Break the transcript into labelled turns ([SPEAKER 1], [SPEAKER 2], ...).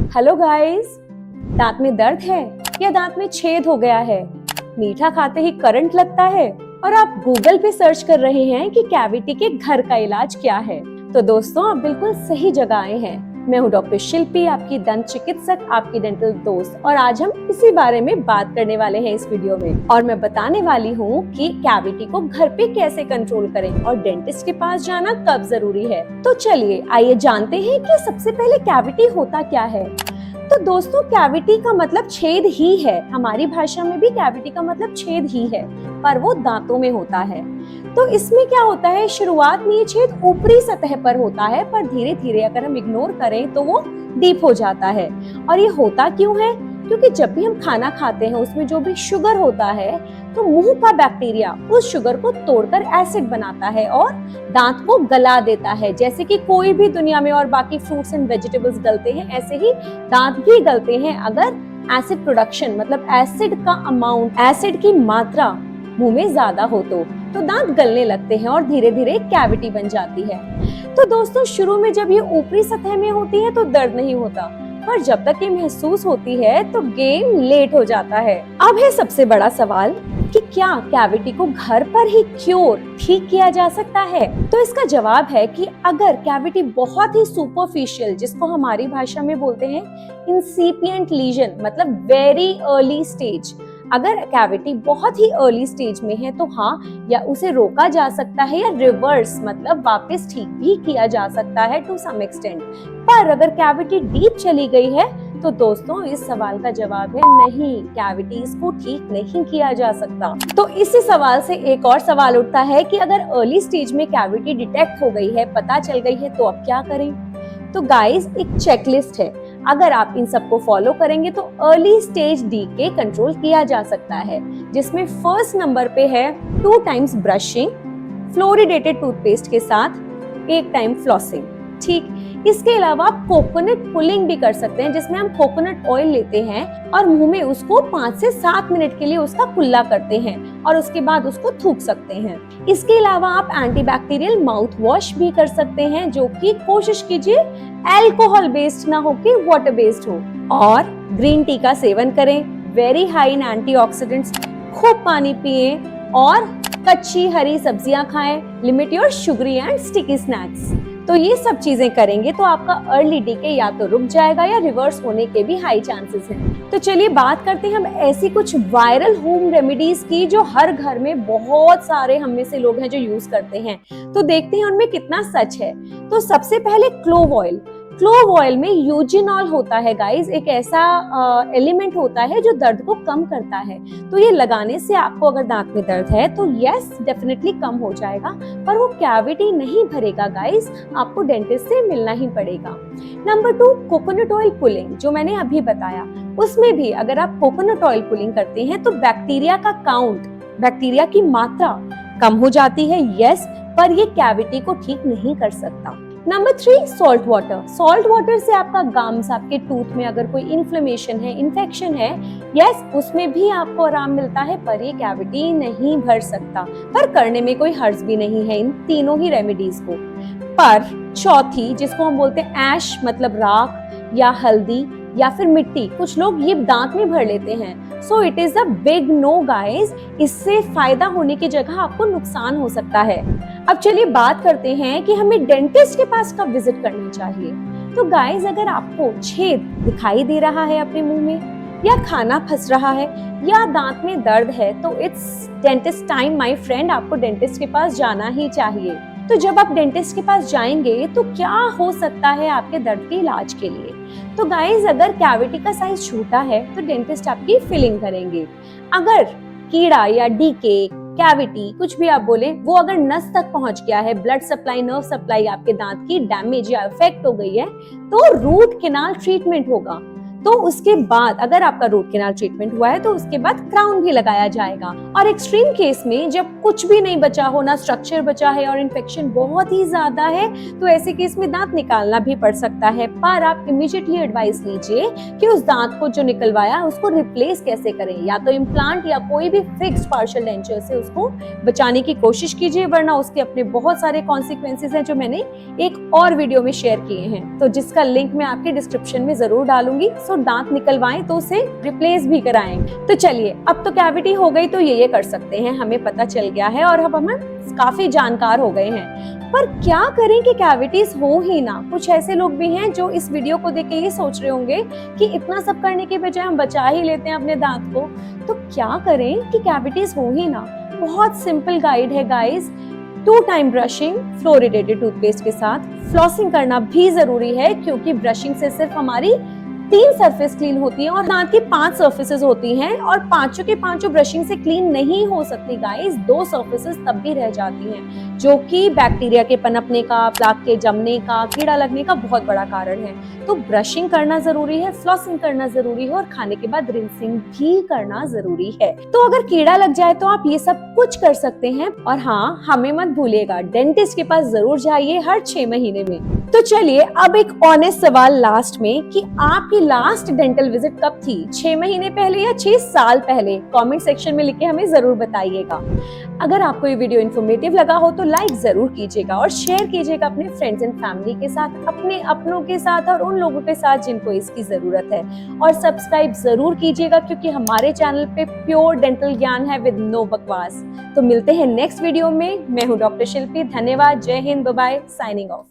[SPEAKER 1] Hello guys, दांत में दर्द है या दांत में छेद हो गया है, मीठा खाते ही करंट लगता है और आप गूगल पे सर्च कर रहे हैं कि कैविटी के घर का इलाज क्या है, तो दोस्तों आप बिल्कुल सही जगह आए हैं। मैं हूँ डॉक्टर शिल्पी, आपकी दंत चिकित्सक, आपकी डेंटल दोस्त, और आज हम इसी बारे में बात करने वाले हैं इस वीडियो में। और मैं बताने वाली हूँ कि कैविटी को घर पे कैसे कंट्रोल करें और डेंटिस्ट के पास जाना कब जरूरी है। तो चलिए आइए जानते हैं कि सबसे पहले कैविटी होता क्या है। तो दोस्तों कैविटी का मतलब छेद ही है, हमारी भाषा में भी कैविटी का मतलब छेद ही है, पर वो दांतों में होता है। तो इसमें क्या होता है, शुरुआत में ये छेद ऊपरी सतह पर होता है, पर धीरे धीरे अगर हम इग्नोर करें तो वो डीप हो जाता है। और ये होता क्यों है? क्योंकि जब भी हम खाना खाते हैं उसमें जो भी शुगर होता है, तो मुंह का बैक्टीरिया उस शुगर को तोड़कर एसिड बनाता है और दांत को गला देता है। जैसे कि कोई भी दुनिया में और बाकी फ्रूट्स एंड वेजिटेबल्स गलते हैं, ऐसे ही दांत भी गलते हैं अगर एसिड प्रोडक्शन मतलब एसिड का अमाउंट, एसिड की मात्रा मुंह में ज्यादा हो तो दांत गलने लगते हैं और धीरे धीरे कैविटी बन जाती है। तो दोस्तों शुरू में जब ये ऊपरी सतह में होती है तो दर्द नहीं होता, पर जब तक ये महसूस होती है तो गेम लेट हो जाता है। अब है सबसे बड़ा सवाल कि क्या कैविटी को घर पर ही ठीक किया जा सकता है? तो इसका जवाब है कि अगर कैविटी बहुत ही सुपरफिशियल, जिसको हमारी भाषा में बोलते हैं इंसिपिएंट लीजन, मतलब वेरी अर्ली स्टेज, अगर कैविटी बहुत ही अर्ली स्टेज में है तो हाँ, या उसे रोका जा सकता है या रिवर्स मतलब वापस ठीक भी किया जा सकता है टू सम एक्सटेंट। पर अगर कैविटी डीप चली गई है तो दोस्तों इस सवाल का जवाब है नहीं, कैविटीज को ठीक नहीं किया जा सकता। तो इसी सवाल से एक और सवाल उठता है कि अगर अर्ली स्टेज में कैविटी डिटेक्ट हो गई है, पता चल गई है, तो अब क्या करें? तो गाइस एक चेकलिस्ट है, अगर आप इन सबको फॉलो करेंगे तो अर्ली स्टेज डीके कंट्रोल किया जा सकता है, जिसमें फर्स्ट नंबर पे है 2 टाइम्स ब्रशिंग फ्लोरिडेटेड टूथपेस्ट के साथ 1 टाइम फ्लॉसिंग। ठीक, इसके अलावा आप कोकोनट पुलिंग भी कर सकते हैं, जिसमें हम कोकोनट ऑयल लेते हैं और मुंह में उसको 5 से 7 मिनट के लिए उसका कुल्ला करते हैं और उसके बाद उसको थूक सकते हैं। इसके अलावा आप एंटीबैक्टीरियल माउथ वॉश भी कर सकते हैं, जो कि कोशिश कीजिए अल्कोहल बेस्ड ना हो कि वाटर बेस्ड हो। और ग्रीन टी का सेवन करें, वेरी हाई इन एंटीऑक्सीडेंट्स, खूब पानी पिए और कच्ची हरी सब्जियां खाएं, limit your sugary and sticky snacks. तो ये सब चीजें करेंगे तो आपका अर्ली डीके या तो रुक जाएगा या रिवर्स होने के भी हाई चांसेस हैं। तो चलिए बात करते हैं हम ऐसी कुछ वायरल होम रेमेडीज की जो हर घर में बहुत सारे हम में से लोग हैं जो यूज करते हैं, तो देखते हैं उनमें कितना सच है। तो सबसे पहले क्लोव ऑयल। क्लोव ऑयल में यूजिनॉल होता है गाइस, एक ऐसा एलिमेंट होता है जो दर्द को कम करता है। तो ये लगाने से आपको अगर दांत में दर्द है तो यस डेफिनेटली कम हो जाएगा, पर वो कैविटी नहीं भरेगा गाइस, आपको डेंटिस्ट से मिलना ही पड़ेगा। नंबर 2 कोकोनट ऑयल पुलिंग, जो मैंने अभी बताया, उसमें भी अगर आप कोकोनट ऑयल पुलिंग करते हैं तो बैक्टीरिया का काउंट, बैक्टीरिया की मात्रा कम हो जाती है यस, पर ये कैविटी को ठीक नहीं कर सकता। Number 3 salt water. Salt water से आपका गम्स, आपके टूथ में अगर कोई इन्फ्लेमेशन है, इन्फेक्शन है, यस उसमें भी आपको आराम मिलता है, पर ये कैविटी नहीं भर सकता। पर करने में कोई हर्ज भी नहीं है इन तीनों ही रेमेडीज को। पर चौथी, जिसको हम बोलते हैं ऐश मतलब राख या हल्दी या फिर मिट्टी, कुछ लोग ये दांत में भर लेते हैं, so it is a big no guys, इससे फायदा होने की जगह आपको नुकसान हो सकता है। अब चलिए बात करते हैं कि हमें डेंटिस्ट के पास कब विजिट करना चाहिए। तो गाइस अगर आपको छेद दिखाई दे रहा है अपने मुंह में, या खाना फंस रहा है, या दांत में दर्द है, तो it's dentist time my friend, आपको डेंटिस्ट के पास जाना ही चाहिए। तो जब आप डेंटिस्ट के पास जाएंगे तो क्या हो सकता है आपके दर्द के इलाज के लिए? तो गाइस अगर कैविटी का साइज छोटा है तो डेंटिस्ट आपकी फिलिंग करेंगे। अगर कीड़ा या डीके, कैविटी, कुछ भी आप बोले, वो अगर नस तक पहुंच गया है, ब्लड सप्लाई, नर्व सप्लाई आपके दांत की डैमेज या इफेक्ट हो गई है, तो रूट कैनाल ट्रीटमेंट होगा। तो उसके बाद अगर आपका रूट कैनाल ट्रीटमेंट हुआ है तो उसके बाद क्राउन भी लगाया जाएगा। और एक्सट्रीम केस में जब कुछ भी नहीं बचा हो, ना स्ट्रक्चर बचा है और इन्फेक्शन बहुत ही ज्यादा है, तो ऐसे केस में दांत निकालना भी पड़ सकता है। पर आप इमीडिएटली एडवाइस लीजिए कि उस दांत को जो निकलवाया उसको रिप्लेस कैसे करें, या तो इम्प्लांट या कोई भी फिक्स्ड पार्शियल डेंचर से उसको बचाने की कोशिश कीजिए, वरना उसके अपने बहुत सारे कॉन्सिक्वेंसेस हैं जो मैंने एक और वीडियो में शेयर किए हैं, तो जिसका लिंक मैं आपके डिस्क्रिप्शन में जरूर डालूंगी। सो दांत निकलवाएं तो उसे रिप्लेस भी कराएं। तो चलिए, अब तो कैविटी हो गई तो ये कर सकते हैं, हमें पता चल गया है और अब हम काफी जानकार हो गए हैं। पर क्या करें कि कैविटीज हो ही ना। कुछ ऐसे लोग भी हैं जो इस वीडियो को देख के ये सोच रहे होंगे कि इतना सब करने के बजाय हम बचा ही लेते हैं अपने दांत को, तो क्या करें कि कैविटीज हो ही ना। बहुत सिंपल गाइड है guys. 2 time brushing fluoridated toothpaste के साथ। फ्लॉसिंग करना भी जरूरी है क्योंकि ब्रशिंग से सिर्फ हमारी 3 सरफेस क्लीन होती है और दांत की 5 सर्फेसेस होती हैं, और पांचों के पांचों ब्रशिंग से क्लीन नहीं हो सकती गाइस। 2 सर्फेसेस तब भी रह जाती हैं, जो कि बैक्टीरिया के पनपने का, प्लाक के जमने का, कीड़ा लगने का बहुत बड़ा कारण है। तो ब्रशिंग करना जरूरी है, फ्लॉसिंग करना जरूरी है और खाने के बाद रिंसिंग भी करना जरूरी है। तो अगर कीड़ा लग जाए तो आप ये सब कुछ कर सकते हैं। और हाँ, हमें मत भूलिएगा, डेंटिस्ट के पास जरूर जाइए हर 6 महीने में। तो चलिए, अब एक ऑनेस्ट सवाल लास्ट में कि आपकी लास्ट डेंटल विजिट कब थी? 6 महीने पहले या 6 साल पहले? कमेंट सेक्शन में लिख के हमें जरूर बताइएगा। अगर आपको ये वीडियो इन्फॉर्मेटिव लगा हो तो लाइक जरूर कीजिएगा और शेयर कीजिएगा अपने फ्रेंड्स एंड फैमिली के साथ, अपने अपनों के साथ और उन लोगों के साथ जिनको इसकी जरूरत है। और सब्सक्राइब जरूर कीजिएगा क्योंकि हमारे चैनल पे प्योर डेंटल ज्ञान है विद नो बकवास। तो मिलते हैं नेक्स्ट वीडियो में। मैं हूँ डॉक्टर शिल्पी। धन्यवाद। जय हिंद। Bye bye. Signing of.